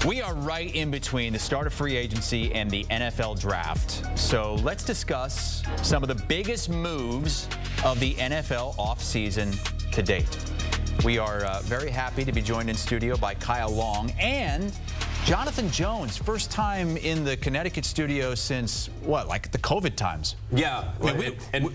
We are right in between the start of free agency and the NFL draft. So let's discuss some of the biggest moves of the NFL offseason to date. We are very happy to be joined in studio by Kyle Long and Jonathan Jones. First time in the Connecticut studio since, what, like the COVID times? Yeah, and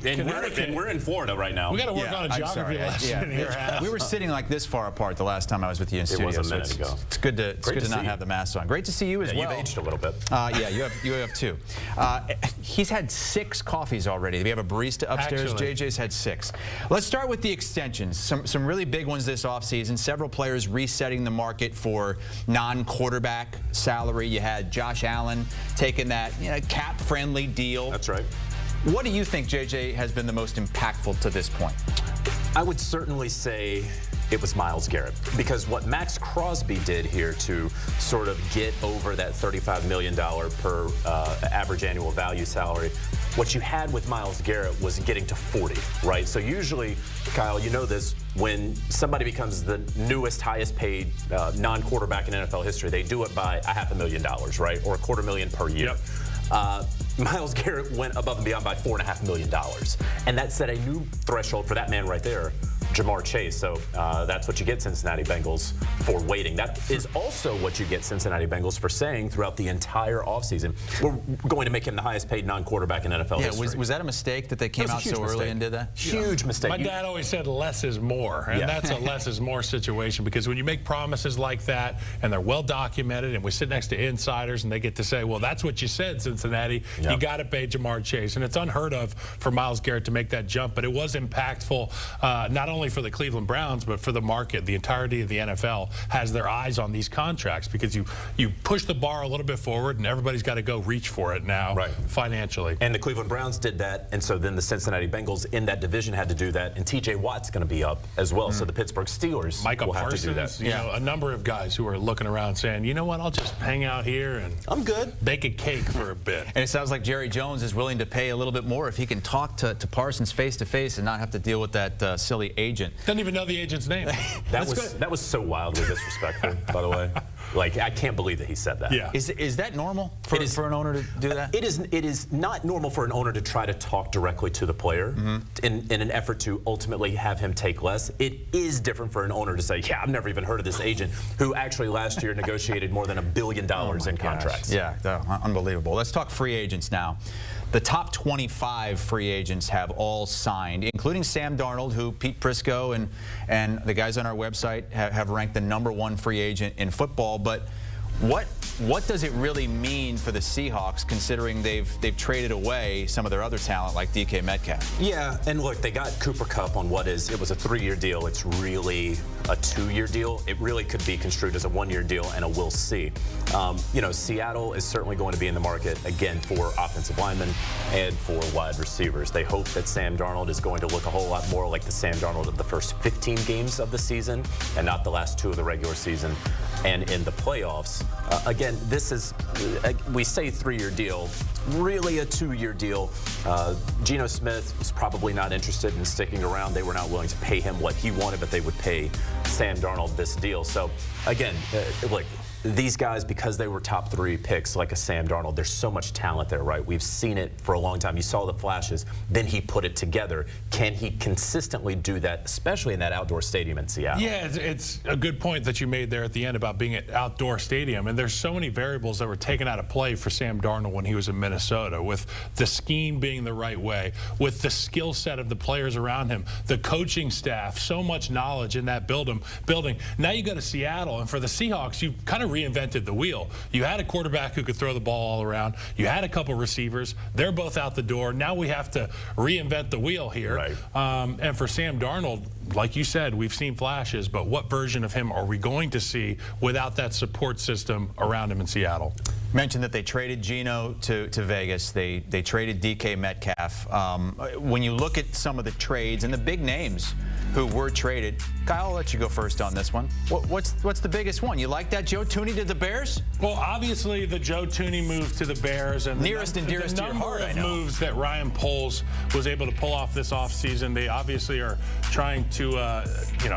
we're in Florida right now. We got to work on a geography lesson here. We were sitting like this far apart the last time I was with you in studio. It was a minute ago. It's good to not have the mask on. Great to see you as well. You've aged a little bit. Yeah, you have too. He's had 6 coffees already. We have a barista upstairs. Actually, JJ's had 6. Let's start with the extensions. Some really big ones this offseason. Several players resetting the market for non-quarterback salary. You had Josh Allen taking that cap-friendly deal. That's right. What do you think, JJ, has been the most impactful to this point? I would certainly say it was Myles Garrett, because what Max Crosby did here to sort of get over that $35 million per average annual value salary, what you had with Myles Garrett was getting to 40, right? So usually, Kyle, you know this, when somebody becomes the newest, highest paid non-quarterback in NFL history, they do it by $500,000, right? Or $250,000 per year. Yep. Myles Garrett went above and beyond by $4.5 million. And that set a new threshold for that man right there, Jamar Chase. So that's what you get Cincinnati Bengals for waiting. That is also what you get Cincinnati Bengals for saying throughout the entire offseason, we're going to make him the highest paid non-quarterback in NFL history. Was that a mistake that they came out so early and did that? Huge mistake. My dad always said less is more, and that's a less is more situation, because when you make promises like that and they're well documented and we sit next to insiders and they get to say, well, that's what you said, Cincinnati, you got to pay Jamar Chase. And it's unheard of for Myles Garrett to make that jump, but it was impactful not only for the Cleveland Browns, but for the market. The entirety of the NFL has their eyes on these contracts, because you push the bar a little bit forward and everybody's got to go reach for it now financially. And the Cleveland Browns did that, and so then the Cincinnati Bengals in that division had to do that, and TJ Watt's going to be up as well, so the Pittsburgh Steelers will have to do that. You know, a number of guys who are looking around saying, you know what, I'll just hang out here and I'm good. Bake a cake for a bit. And it sounds like Jerry Jones is willing to pay a little bit more if he can talk to Parsons face to face and not have to deal with that silly agent. Doesn't even know the agent's name. That was so wildly disrespectful, by the way. Like, I can't believe that he said that. Yeah. Is that normal for an owner to do that? It is not normal for an owner to try to talk directly to the player in an effort to ultimately have him take less. It is different for an owner to say, yeah, I've never even heard of this agent who actually last year negotiated more than $1 billion in contracts. Yeah, unbelievable. Let's talk free agents now. The top 25 free agents have all signed, including Sam Darnold, who Pete Prisco and the guys on our website have ranked the #1 free agent in football. But what does it really mean for the Seahawks, considering they've traded away some of their other talent like DK Metcalf? Yeah, and look, they got Cooper Kupp on it was a 3-year deal. It's really a 2-year deal. It really could be construed as a 1-year deal, and a we'll see. You know, Seattle is certainly going to be in the market again for offensive linemen and for wide receivers. They hope that Sam Darnold is going to look a whole lot more like the Sam Darnold of the first 15 games of the season and not the last 2 of the regular season and in the playoffs. Again, this is, we say 3-year deal, really a 2-year deal. Geno Smith was probably not interested in sticking around. They were not willing to pay him what he wanted, but they would pay Sam Darnold this deal. So, again, look, these guys, because they were top 3 picks like a Sam Darnold, there's so much talent there, right? We've seen it for a long time. You saw the flashes. Then he put it together. Can he consistently do that, especially in that outdoor stadium in Seattle? Yeah, it's a good point that you made there at the end about being at outdoor stadium. And there's so many variables that were taken out of play for Sam Darnold when he was in Minnesota, with the scheme being the right way, with the skill set of the players around him, the coaching staff, so much knowledge in that building. Now you go to Seattle, and for the Seahawks, you kind of reinvented the wheel. You had a quarterback who could throw the ball all around. You had a couple receivers. They're both out the door. Now we have to reinvent the wheel here. Right. And for Sam Darnold, like you said, we've seen flashes, but what version of him are we going to see without that support system around him in Seattle? Mentioned that they traded Geno to Vegas. They traded DK Metcalf. When you look at some of the trades and the big names who were traded. Kyle, I'll let you go first on this one. What's the biggest one? You like that Joe Thuney to the Bears? Well, obviously the Joe Thuney move to the Bears and nearest and dearest to your heart, I know. Moves that Ryan Poles was able to pull off this offseason. They obviously are trying to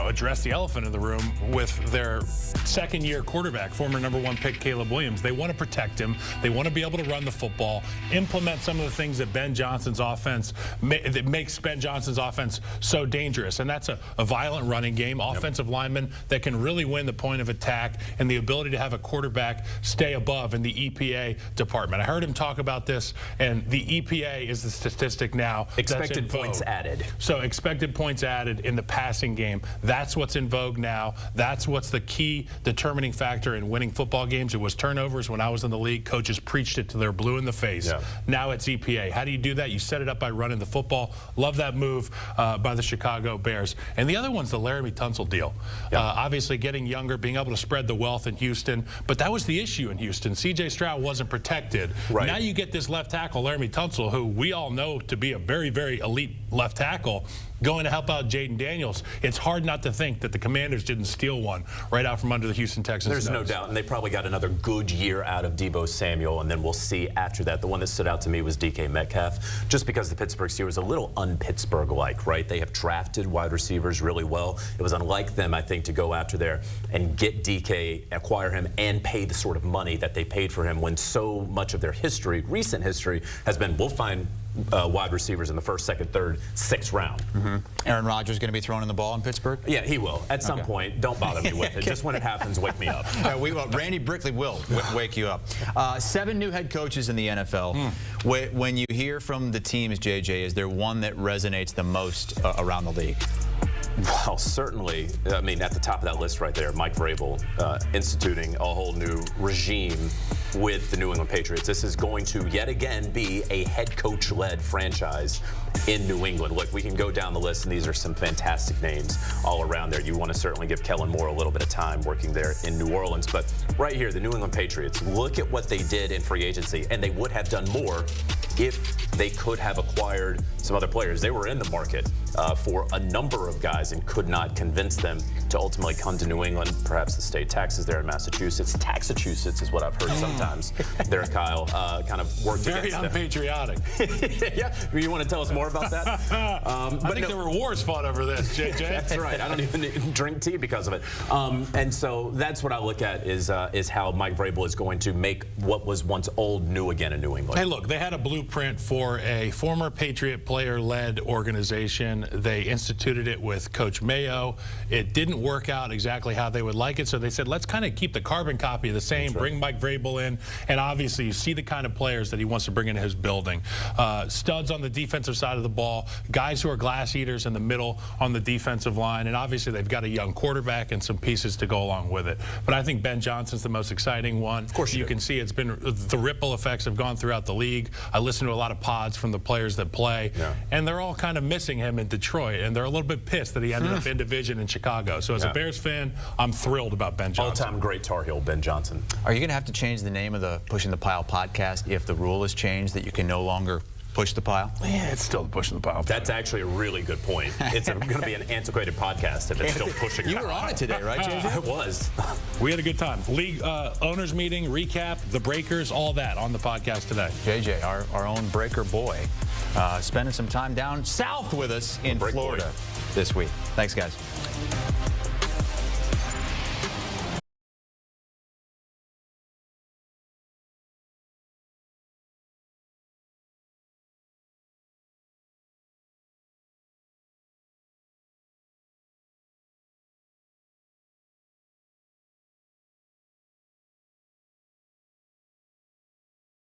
address the elephant in the room with their second-year quarterback, former #1 pick Caleb Williams. They want to protect him. They want to be able to run the football, implement some of the things that Ben Johnson's offense that makes Ben Johnson's offense so dangerous, and that's a violent running game, offensive linemen that can really win the point of attack, and the ability to have a quarterback stay above in the EPA department. I heard him talk about this, and the EPA is the statistic now. Expected points added. So expected points added in the passing game. That's what's in vogue now. That's what's the key determining factor in winning football games. It was turnovers when I was in the league. Coaches preached it till they're blue in the face. Yeah. Now it's EPA. How do you do that? You set it up by running the football. Love that move by the Chicago Bears. And the other one's the Laramie Tunsil deal. Yeah. Obviously getting younger, being able to spread the wealth in Houston. But that was the issue in Houston. C.J. Stroud wasn't protected. Right. Now you get this left tackle, Laramie Tunsil, who we all know to be a very, very elite left tackle, going to help out Jaden Daniels. It's hard not to think that the Commanders didn't steal one right out from under the Houston Texans. There's no doubt, and they probably got another good year out of Deebo Samuel, and then we'll see after that. The one that stood out to me was DK Metcalf, just because the Pittsburgh Steelers are a little un-Pittsburgh-like, right? They have drafted wide receivers really well. It was unlike them, I think, to go after there and get DK, acquire him, and pay the sort of money that they paid for him when so much of their history, recent history, has been, we'll find wide receivers in the first, second, third, sixth round. Aaron Rodgers going to be throwing in the ball in Pittsburgh? Yeah, he will. At some point, don't bother me with it. Just when it happens, wake me up. We will. Randy Brickley will wake you up. 7 new head coaches in the NFL. When you hear from the teams, JJ, is there one that resonates the most around the league? Well, certainly, I mean, at the top of that list right there, Mike Vrabel instituting a whole new regime with the New England Patriots. This is going to, yet again, be a head coach-led franchise in New England. Look, we can go down the list, and these are some fantastic names all around there. You want to certainly give Kellen Moore a little bit of time working there in New Orleans. But right here, the New England Patriots, look at what they did in free agency, and they would have done more if they could have acquired some other players. They were in the market for a number of guys and could not convince them to ultimately come to New England. Perhaps the state taxes there in Massachusetts. Taxachusetts is what I've heard sometimes there, Kyle. Kind of worked Very against them. unpatriotic. Yeah, you want to tell us more about that? I think there were wars fought over this, JJ. That's right. I don't even drink tea because of it. And so that's what I look at is how Mike Vrabel is going to make what was once old new again in New England. Hey, look, they had a blueprint for a former Patriot player-led organization. They instituted it with Coach Mayo. It didn't work out exactly how they would like it, so they said, let's kind of keep the carbon copy the same, bring Mike Vrabel in, and obviously you see the kind of players that he wants to bring into his building. Studs on the defensive side of the ball, guys who are glass eaters in the middle on the defensive line, and obviously they've got a young quarterback and some pieces to go along with it. But I think Ben Johnson's the most exciting one. Of course you can see it's been, the ripple effects have gone throughout the league. I listen to a lot of pods from the players that play, and they're all kind of missing him in Detroit, and they're a little bit pissed that he ended up in division in Chicago. So as a Bears fan, I'm thrilled about Ben Johnson. All-time great Tar Heel, Ben Johnson. Are you going to have to change the name of the Pushing the Pile podcast if the rule is changed that you can no longer push the pile? Yeah, it's still Pushing the Pile. That's actually a really good point. It's going to be an antiquated podcast if it's still pushing. You were on it today, right, JJ? I was. We had a good time. League owners meeting, recap, the breakers, all that on the podcast today. JJ, our own breaker boy, spending some time down south with us in Florida this week. Thanks, guys.